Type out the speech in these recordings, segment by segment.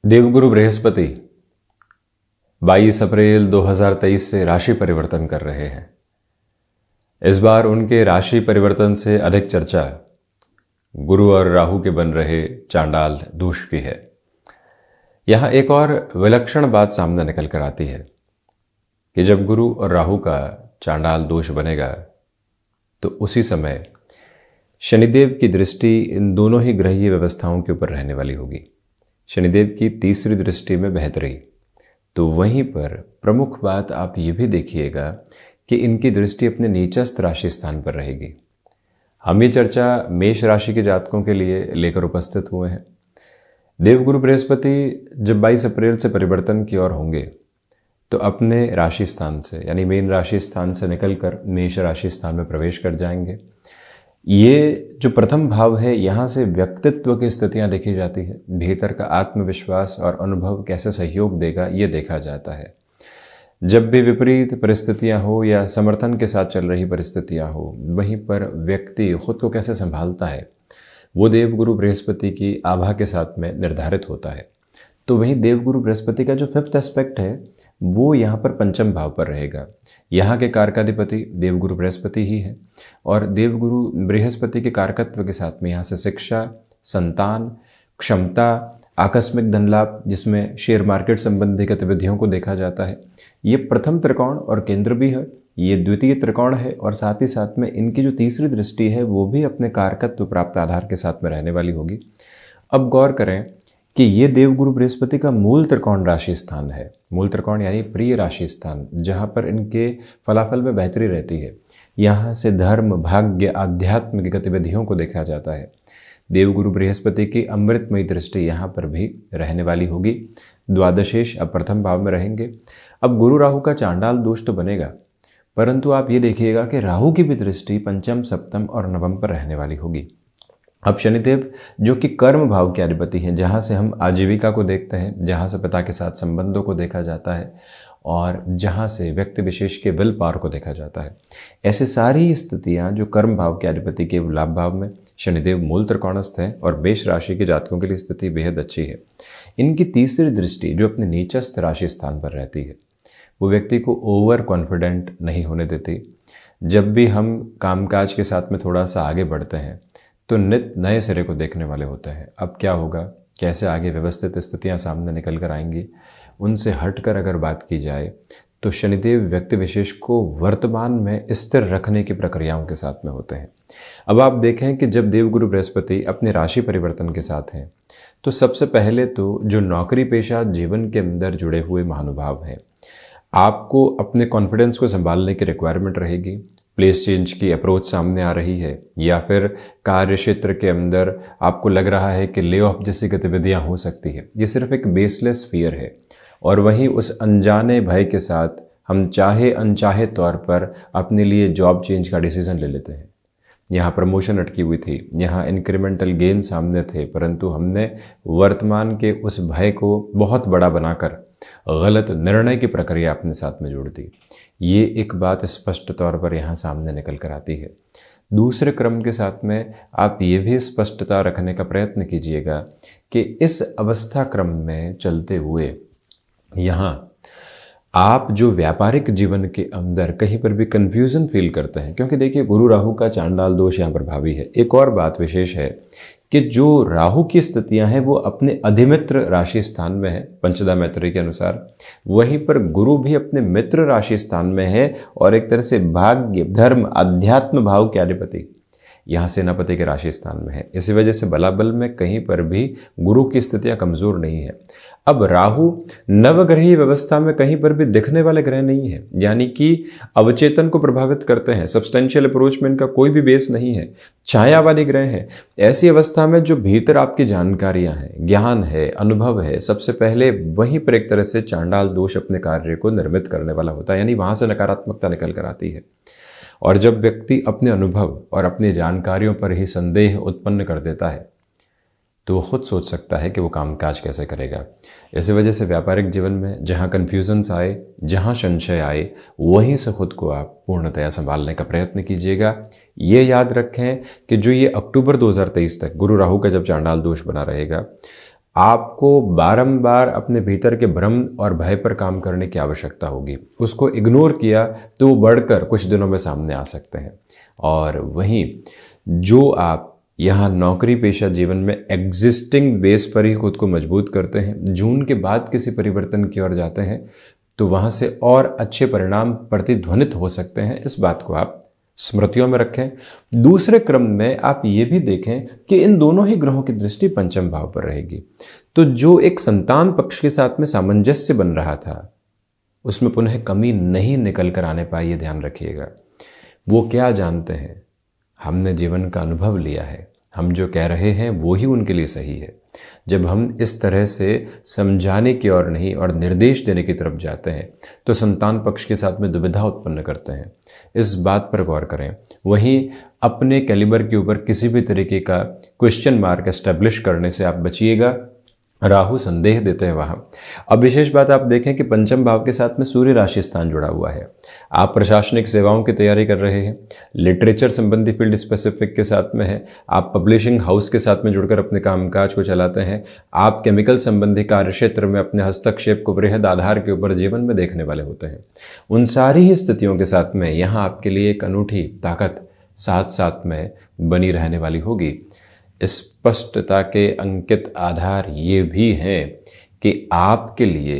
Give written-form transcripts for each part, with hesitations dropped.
देवगुरु बृहस्पति 22 अप्रैल 2023 से राशि परिवर्तन कर रहे हैं। इस बार उनके राशि परिवर्तन से अधिक चर्चा गुरु और राहु के बन रहे चांडाल दोष की है। यहां एक और विलक्षण बात सामने निकल कर आती है कि जब गुरु और राहु का चांडाल दोष बनेगा तो उसी समय शनिदेव की दृष्टि इन दोनों ही ग्रहीय व्यवस्थाओं के ऊपर रहने वाली होगी। शनिदेव की तीसरी दृष्टि में बेहतरी। तो वहीं पर प्रमुख बात आप ये भी देखिएगा कि इनकी दृष्टि अपने नीचस्थ राशि स्थान पर रहेगी। हम ये चर्चा मेष राशि के जातकों के लिए लेकर उपस्थित हुए हैं। देवगुरु बृहस्पति जब 22 अप्रैल से परिवर्तन की ओर होंगे तो अपने राशि स्थान से यानी मीन राशि स्थान से निकलकर मेष राशि स्थान में प्रवेश कर जाएंगे। ये जो प्रथम भाव है, यहाँ से व्यक्तित्व की स्थितियाँ देखी जाती है। भीतर का आत्मविश्वास और अनुभव कैसे सहयोग देगा ये देखा जाता है। जब भी विपरीत परिस्थितियाँ हो या समर्थन के साथ चल रही परिस्थितियाँ हो, वहीं पर व्यक्ति खुद को कैसे संभालता है वो देवगुरु बृहस्पति की आभा के साथ में निर्धारित होता है। तो वहीं देवगुरु बृहस्पति का जो फिफ्थ एस्पेक्ट है वो यहाँ पर पंचम भाव पर रहेगा। यहाँ के कारकाधिपति देवगुरु बृहस्पति ही है और देवगुरु बृहस्पति के कारकत्व के साथ में यहाँ से शिक्षा, संतान, क्षमता, आकस्मिक धन लाभ, जिसमें शेयर मार्केट संबंधी गतिविधियों को देखा जाता है। ये प्रथम त्रिकोण और केंद्र भी है, ये द्वितीय त्रिकोण है और साथ ही साथ में इनकी जो तीसरी दृष्टि है वो भी अपने कारकत्व प्राप्त आधार के साथ में रहने वाली होगी। अब गौर करें कि ये देवगुरु बृहस्पति का मूल त्रिकोण राशि स्थान है। मूल त्रिकोण यानी प्रिय राशि स्थान, जहाँ पर इनके फलाफल में बेहतरी रहती है। यहाँ से धर्म, भाग्य, आध्यात्मिक गतिविधियों को देखा जाता है। देवगुरु बृहस्पति की अमृतमयी दृष्टि यहाँ पर भी रहने वाली होगी। द्वादशेश अब प्रथम भाव में रहेंगे। अब गुरु राहु का चांडाल दोष तो बनेगा, परंतु आप ये देखिएगा कि राहु की भी दृष्टि पंचम, सप्तम और नवम पर रहने वाली होगी। अब शनिदेव जो कि कर्म भाव के अधिपति हैं, जहाँ से हम आजीविका को देखते हैं, जहाँ से पिता के साथ संबंधों को देखा जाता है और जहाँ से व्यक्ति विशेष के विल पावर को देखा जाता है, ऐसे सारी स्थितियाँ जो कर्म भाव के अधिपति के लाभ भाव में शनिदेव मूल त्रिकोणस्थ है और मेष राशि के जातकों के लिए स्थिति बेहद अच्छी है। इनकी तीसरी दृष्टि जो अपने नीचस्थ राशि स्थान पर रहती है वो व्यक्ति को ओवर कॉन्फिडेंट नहीं होने देती। जब भी हम कामकाज के साथ में थोड़ा सा आगे बढ़ते हैं तो नित नए सिरे को देखने वाले होते हैं। अब क्या होगा, कैसे आगे व्यवस्थित स्थितियां सामने निकल कर आएंगी, उनसे हटकर अगर बात की जाए तो शनिदेव व्यक्ति विशेष को वर्तमान में स्थिर रखने की प्रक्रियाओं के साथ में होते हैं। अब आप देखें कि जब देवगुरु बृहस्पति अपने राशि परिवर्तन के साथ हैं तो सबसे पहले तो जो नौकरी पेशा जीवन के अंदर जुड़े हुए महानुभाव हैं, आपको अपने कॉन्फिडेंस को संभालने की रिक्वायरमेंट रहेगी। प्लेस चेंज की अप्रोच सामने आ रही है या फिर कार्य क्षेत्र के अंदर आपको लग रहा है कि ले ऑफ जैसी गतिविधियां हो सकती है। ये सिर्फ एक बेसलेस फियर है और वहीं उस अनजाने भय के साथ हम चाहे अनचाहे तौर पर अपने लिए जॉब चेंज का डिसीजन ले लेते हैं। यहाँ प्रमोशन अटकी हुई थी, यहाँ इंक्रीमेंटल गेन सामने थे, परंतु हमने वर्तमान के उस भय को बहुत बड़ा बनाकर गलत निर्णय की प्रक्रिया अपने साथ में जोड़ दी। ये एक बात स्पष्ट तौर पर यहाँ सामने निकल कर आती है। दूसरे क्रम के साथ में आप ये भी स्पष्टता रखने का प्रयत्न कीजिएगा कि इस अवस्था क्रम में चलते हुए यहाँ आप जो व्यापारिक जीवन के अंदर कहीं पर भी कन्फ्यूज़न फील करते हैं, क्योंकि देखिए गुरु राहु का चांडाल दोष यहाँ पर भावी है। एक और बात विशेष है कि जो राहु की स्थितियां हैं वो अपने अधिमित्र राशि स्थान में है पंचदा मैत्री के अनुसार, वहीं पर गुरु भी अपने मित्र राशि स्थान में है और एक तरह से भाग्य, धर्म, अध्यात्म भाव के अधिपति यहाँ सेनापति के राशि स्थान में है। इसी वजह से बलाबल में कहीं पर भी गुरु की स्थितियां कमज़ोर नहीं है। अब राहु नवग्रहीय व्यवस्था में कहीं पर भी दिखने वाले ग्रह नहीं है, यानी कि अवचेतन को प्रभावित करते हैं। सब्सटेंशियल अप्रोच में इनका कोई भी बेस नहीं है, छाया वाले ग्रह हैं। ऐसी अवस्था में जो भीतर आपकी जानकारियां हैं, ज्ञान है, अनुभव है, सबसे पहले वहीं पर एक तरह से चांडाल दोष अपने कार्य को निर्मित करने वाला होता है, यानी वहां से नकारात्मकता निकल कर आती है। और जब व्यक्ति अपने अनुभव और अपनी जानकारियों पर ही संदेह उत्पन्न कर देता है तो वो खुद सोच सकता है कि वो कामकाज कैसे करेगा। इसी वजह से व्यापारिक जीवन में जहाँ कन्फ्यूजन्स आए, जहाँ संशय आए, वहीं से खुद को आप पूर्णतया संभालने का प्रयत्न कीजिएगा। ये याद रखें कि जो ये अक्टूबर 2023 तक गुरु राहु का जब चांडाल दोष बना रहेगा, आपको बारंबार अपने भीतर के भ्रम और भय पर काम करने की आवश्यकता होगी। उसको इग्नोर किया तो वो बढ़कर कुछ दिनों में सामने आ सकते हैं। और वहीं जो आप यहाँ नौकरी पेशा जीवन में एग्जिस्टिंग बेस पर ही खुद को मजबूत करते हैं, जून के बाद किसी परिवर्तन की ओर जाते हैं तो वहाँ से और अच्छे परिणाम प्रतिध्वनित हो सकते हैं। इस बात को आप स्मृतियों में रखें। दूसरे क्रम में आप ये भी देखें कि इन दोनों ही ग्रहों की दृष्टि पंचम भाव पर रहेगी, तो जो एक संतान पक्ष के साथ में सामंजस्य बन रहा था उसमें पुनः कमी नहीं निकल कर आने पाई, ये ध्यान रखिएगा। वो क्या जानते हैं, हमने जीवन का अनुभव लिया है, हम जो कह रहे हैं वो ही उनके लिए सही है। जब हम इस तरह से समझाने की ओर नहीं और निर्देश देने की तरफ जाते हैं तो संतान पक्ष के साथ में दुविधा उत्पन्न करते हैं। इस बात पर गौर करें। वहीं अपने कैलिबर के ऊपर किसी भी तरीके का क्वेश्चन मार्क एस्टेब्लिश करने से आप बचिएगा। राहु संदेह देते हैं वहाँ। अब विशेष बात आप देखें कि पंचम भाव के साथ में सूर्य राशि स्थान जुड़ा हुआ है। आप प्रशासनिक सेवाओं की तैयारी कर रहे हैं, लिटरेचर संबंधी फील्ड स्पेसिफिक के साथ में है, आप पब्लिशिंग हाउस के साथ में जुड़कर अपने कामकाज को चलाते हैं, आप केमिकल संबंधी कार्य क्षेत्र में अपने हस्तक्षेप को वृहद आधार के ऊपर जीवन में देखने वाले होते हैं। उन सारी ही स्थितियों के साथ में यहाँ आपके लिए एक अनूठी ताकत साथ साथ में बनी रहने वाली होगी। स्पष्टता के अंकित आधार ये भी हैं कि आपके लिए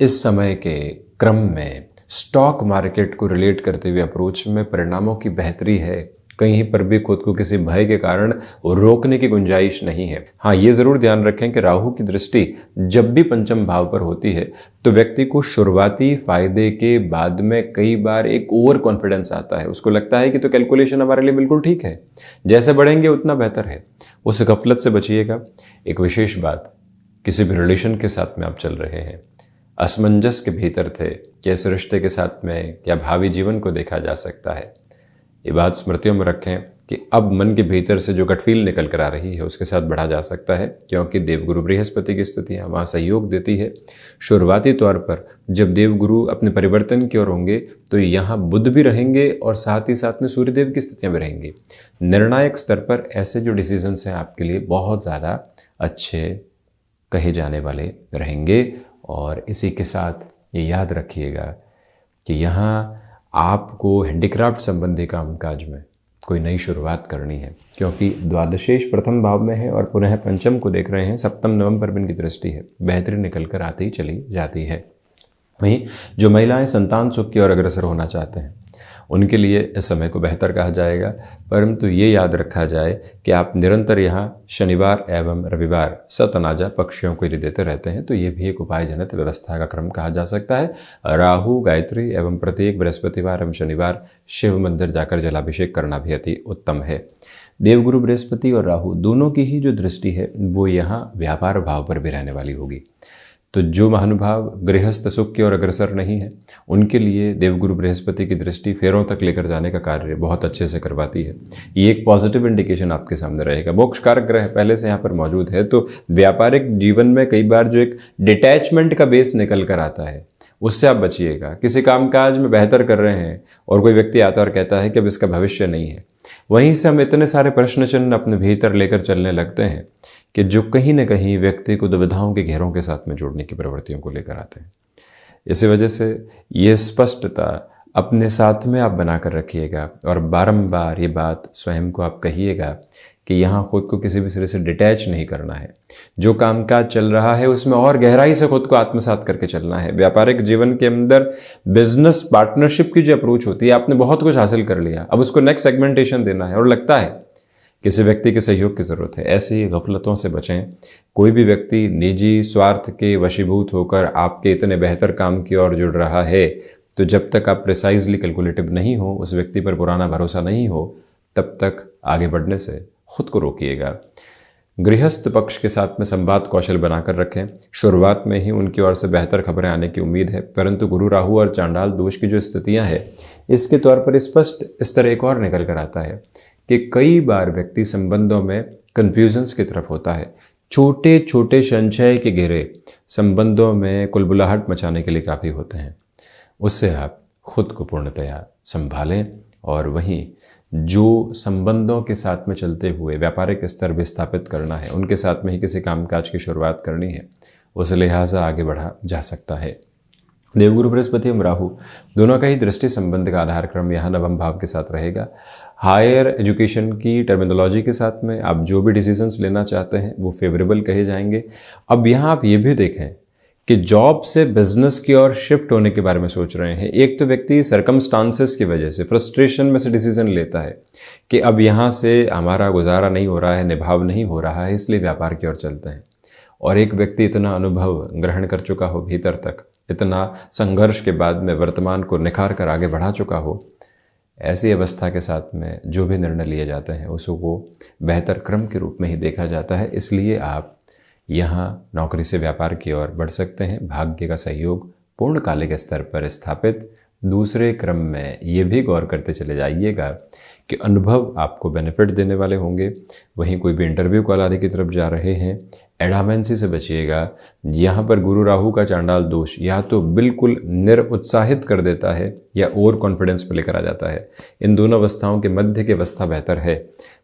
इस समय के क्रम में स्टॉक मार्केट को रिलेट करते हुए अप्रोच में परिणामों की बेहतरी है। कहीं पर भी खुद को किसी भय के कारण रोकने की गुंजाइश नहीं है। हाँ, ये ज़रूर ध्यान रखें कि राहु की दृष्टि जब भी पंचम भाव पर होती है तो व्यक्ति को शुरुआती फायदे के बाद में कई बार एक ओवर कॉन्फिडेंस आता है। उसको लगता है कि तो कैलकुलेशन हमारे लिए बिल्कुल ठीक है, जैसे बढ़ेंगे उतना बेहतर है। उस गफलत से बचिएगा। एक विशेष बात, किसी भी रिलेशन के साथ में आप चल रहे हैं, असमंजस के भीतर थे कि इस रिश्ते के साथ में क्या भावी जीवन को देखा जा सकता है। ये बात स्मृतियों में रखें कि अब मन के भीतर से जो गट फील निकल कर आ रही है उसके साथ बढ़ा जा सकता है, क्योंकि देवगुरु बृहस्पति की स्थितियाँ वहाँ सहयोग देती है। शुरुआती तौर पर जब देवगुरु अपने परिवर्तन की ओर होंगे तो यहाँ बुध भी रहेंगे और साथ ही साथ में सूर्यदेव की स्थितियाँ भी रहेंगी। निर्णायक स्तर पर ऐसे जो डिसीजंस हैं आपके लिए बहुत ज़्यादा अच्छे कहे जाने वाले रहेंगे। और इसी के साथ ये याद रखिएगा कि यहाँ आपको हैंडीक्राफ्ट संबंधी कामकाज में कोई नई शुरुआत करनी है, क्योंकि द्वादशेश प्रथम भाव में है और पुनः पंचम को देख रहे हैं। सप्तम नवम पर भी इनकी दृष्टि है, बेहतरी निकल कर आती ही चली जाती है। वहीं जो महिलाएं संतान सुख की ओर अग्रसर होना चाहते हैं उनके लिए इस समय को बेहतर कहा जाएगा, परंतु ये याद रखा जाए कि आप निरंतर यहाँ शनिवार एवं रविवार सतनाजा पक्षियों को यदि देते रहते हैं तो ये भी एक उपायजनित व्यवस्था का क्रम कहा जा सकता है। राहु गायत्री एवं प्रत्येक बृहस्पतिवार एवं शनिवार शिव मंदिर जाकर जलाभिषेक करना भी अति उत्तम है। देवगुरु बृहस्पति और राहु दोनों की ही जो दृष्टि है वो यहाँ व्यापार भाव पर भी रहने वाली होगी। तो जो महानुभाव गृहस्थ सुख की ओर अग्रसर नहीं है उनके लिए देवगुरु बृहस्पति की दृष्टि फेरों तक लेकर जाने का कार्य बहुत अच्छे से करवाती है। ये एक पॉजिटिव इंडिकेशन आपके सामने रहेगा। मोक्ष कारक ग्रह पहले से यहाँ पर मौजूद है, तो व्यापारिक जीवन में कई बार जो एक डिटैचमेंट का बेस निकल कर आता है उससे आप बचिएगा। किसी कामकाज में बेहतर कर रहे हैं और कोई व्यक्ति आता और कहता है कि अब इसका भविष्य नहीं है, वहीं से हम इतने सारे प्रश्न चिन्ह अपने भीतर लेकर चलने लगते हैं कि जो कहीं न कहीं व्यक्ति को दुविधाओं के घेरों के साथ में जोड़ने की प्रवृत्तियों को लेकर आते हैं। इसी वजह से ये स्पष्टता अपने साथ में आप बनाकर रखिएगा और बारंबार ये बात स्वयं को आप कहिएगा कि यहाँ खुद को किसी भी सिरे से डिटैच नहीं करना है। जो कामकाज चल रहा है उसमें और गहराई से खुद को आत्मसात करके चलना है। व्यापारिक जीवन के अंदर बिजनेस पार्टनरशिप की जो अप्रोच होती है, आपने बहुत कुछ हासिल कर लिया, अब उसको नेक्स्ट सेगमेंटेशन देना है और लगता है किसी व्यक्ति के सहयोग की ज़रूरत है। ऐसी गफलतों से बचें। कोई भी व्यक्ति निजी स्वार्थ के वशीभूत होकर आपके इतने बेहतर काम की ओर जुड़ रहा है तो जब तक आप प्रिसाइजली कैलकुलेटिव नहीं हो, उस व्यक्ति पर पुराना भरोसा नहीं हो, तब तक आगे बढ़ने से खुद को रोकिएगा। गृहस्थ पक्ष के साथ में संवाद कौशल बनाकर रखें। शुरुआत में ही उनकी ओर से बेहतर खबरें आने की उम्मीद है, परंतु गुरु राहु और चांडाल दोष की जो स्थितियां हैं इसके तौर पर स्पष्ट स्तर एक और निकल कर आता है कि कई बार व्यक्ति संबंधों में कन्फ्यूजन्स की तरफ होता है। छोटे छोटे संशय के घेरे संबंधों में कुलबुलाहट मचाने के लिए काफ़ी होते हैं। उससे आप खुद को पूर्णतया संभालें। और वहीं जो संबंधों के साथ में चलते हुए व्यापारिक स्तर भी स्थापित करना है, उनके साथ में ही किसी कामकाज की शुरुआत करनी है, उस लिहाजा आगे बढ़ा जा सकता है। देवगुरु बृहस्पति एवं राहु दोनों का ही दृष्टि संबंध का आधार क्रम यहाँ नवम भाव के साथ रहेगा। हायर एजुकेशन की टर्मिनोलॉजी के साथ में आप जो भी डिसीजंस लेना चाहते हैं वो फेवरेबल कहे जाएंगे। अब यहाँ आप ये भी देखें कि जॉब से बिजनेस की ओर शिफ्ट होने के बारे में सोच रहे हैं। एक तो व्यक्ति सरकमस्टांसेस की वजह से फ्रस्ट्रेशन में से डिसीजन लेता है कि अब यहाँ से हमारा गुजारा नहीं हो रहा है, निभाव नहीं हो रहा है, इसलिए व्यापार की ओर चलते हैं। और एक व्यक्ति इतना अनुभव ग्रहण कर चुका हो भीतर तक, इतना संघर्ष के बाद में वर्तमान को निखार कर आगे बढ़ा चुका हो, ऐसी अवस्था के साथ में जो भी निर्णय लिए जाते हैं उसको बेहतर क्रम के रूप में ही देखा जाता है। इसलिए आप यहाँ नौकरी से व्यापार की ओर बढ़ सकते हैं। भाग्य का सहयोग पूर्णकालिक स्तर पर स्थापित। दूसरे क्रम में ये भी गौर करते चले जाइएगा कि अनुभव आपको बेनिफिट देने वाले होंगे। वहीं कोई भी इंटरव्यू कॉल आदि की तरफ जा रहे हैं, एडामेंसी से बचिएगा। यहाँ पर गुरु राहु का चांडाल दोष या तो बिल्कुल निरुत्साहित कर देता है या ओवर कॉन्फिडेंस पर लेकर आ जाता है। इन दोनों अवस्थाओं के मध्य की अवस्था बेहतर है,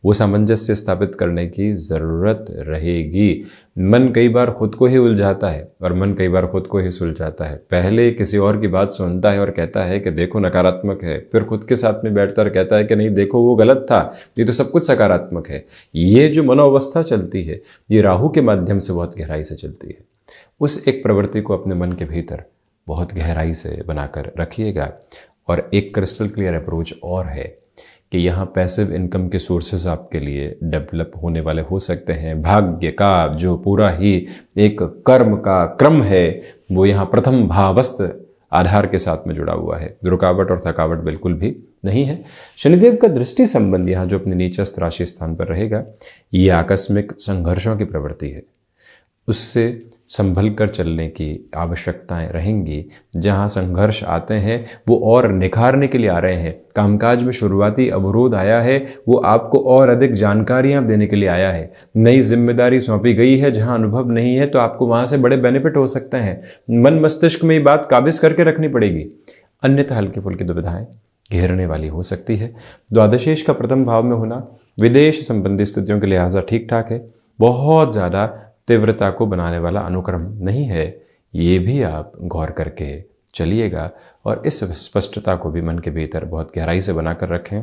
वो सामंजस्य स्थापित करने की ज़रूरत रहेगी। मन कई बार खुद को ही उलझाता है और मन कई बार खुद को ही सुलझाता है। पहले किसी और की बात सुनता है और कहता है कि देखो नकारात्मक है, फिर खुद के साथ में बैठता और कहता है कि नहीं देखो वो गलत था, ये तो सब कुछ सकारात्मक है। ये जो मनोअवस्था चलती है ये राहु के माध्यम से बहुत गहराई से चलती है। उस एक प्रवृत्ति को अपने मन के भीतर बहुत गहराई से बनाकर रखिएगा। और एक क्रिस्टल क्लियर अप्रोच और है कि यहाँ पैसिव इनकम के सोर्सेज आपके लिए डेवलप होने वाले हो सकते हैं। भाग्य का जो पूरा ही एक कर्म का क्रम है वो यहाँ प्रथम भावस्थ आधार के साथ में जुड़ा हुआ है। रुकावट और थकावट बिल्कुल भी नहीं है। शनिदेव का दृष्टि संबंध यहाँ जो अपने नीचस्थ राशि स्थान पर रहेगा, ये आकस्मिक संघर्षों की प्रवृत्ति है, उससे संभल कर चलने की आवश्यकताएं रहेंगी। जहां संघर्ष आते हैं वो और निखारने के लिए आ रहे हैं। कामकाज में शुरुआती अवरोध आया है, वो आपको और अधिक जानकारियां देने के लिए आया है। नई जिम्मेदारी सौंपी गई है, जहां अनुभव नहीं है तो आपको वहां से बड़े बेनिफिट हो सकते हैं। मन मस्तिष्क में ये बात काबिज करके रखनी पड़ेगी, अन्यथा हल्की फुल्की दुविधाएं घेरने वाली हो सकती है। द्वादशेश का प्रथम भाव में होना विदेश संबंधी स्थितियों के लिहाजा ठीक ठाक है। बहुत ज़्यादा तीव्रता को बनाने वाला अनुक्रम नहीं है, ये भी आप गौर करके चलिएगा। और इस स्पष्टता को भी मन के भीतर बहुत गहराई से बनाकर रखें।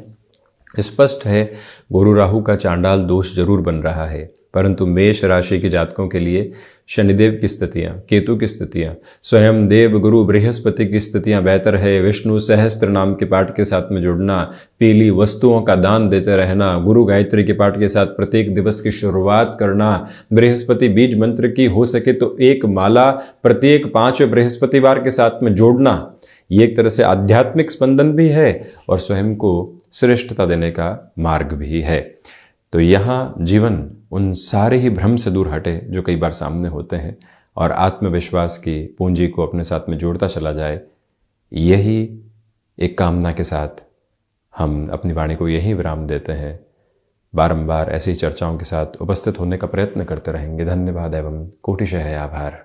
स्पष्ट है गुरु राहु का चांडाल दोष जरूर बन रहा है, परंतु मेष राशि के जातकों के लिए शनिदेव की स्थितियाँ, केतु की स्थितियाँ, स्वयं देव गुरु बृहस्पति की स्थितियाँ बेहतर है। विष्णु सहस्त्र नाम के पाठ के साथ में जुड़ना, पीली वस्तुओं का दान देते रहना, गुरु गायत्री के पाठ के साथ प्रत्येक दिवस की शुरुआत करना, बृहस्पति बीज मंत्र की हो सके तो एक माला प्रत्येक 5 बृहस्पतिवार के साथ में जोड़ना, ये एक तरह से आध्यात्मिक स्पंदन भी है और स्वयं को श्रेष्ठता देने का मार्ग भी है। तो यहाँ जीवन उन सारे ही भ्रम से दूर हटे जो कई बार सामने होते हैं और आत्मविश्वास की पूंजी को अपने साथ में जोड़ता चला जाए। यही एक कामना के साथ हम अपनी वाणी को यही विराम देते हैं। बारंबार ऐसी चर्चाओं के साथ उपस्थित होने का प्रयत्न करते रहेंगे। धन्यवाद एवं कोटिशः आभार।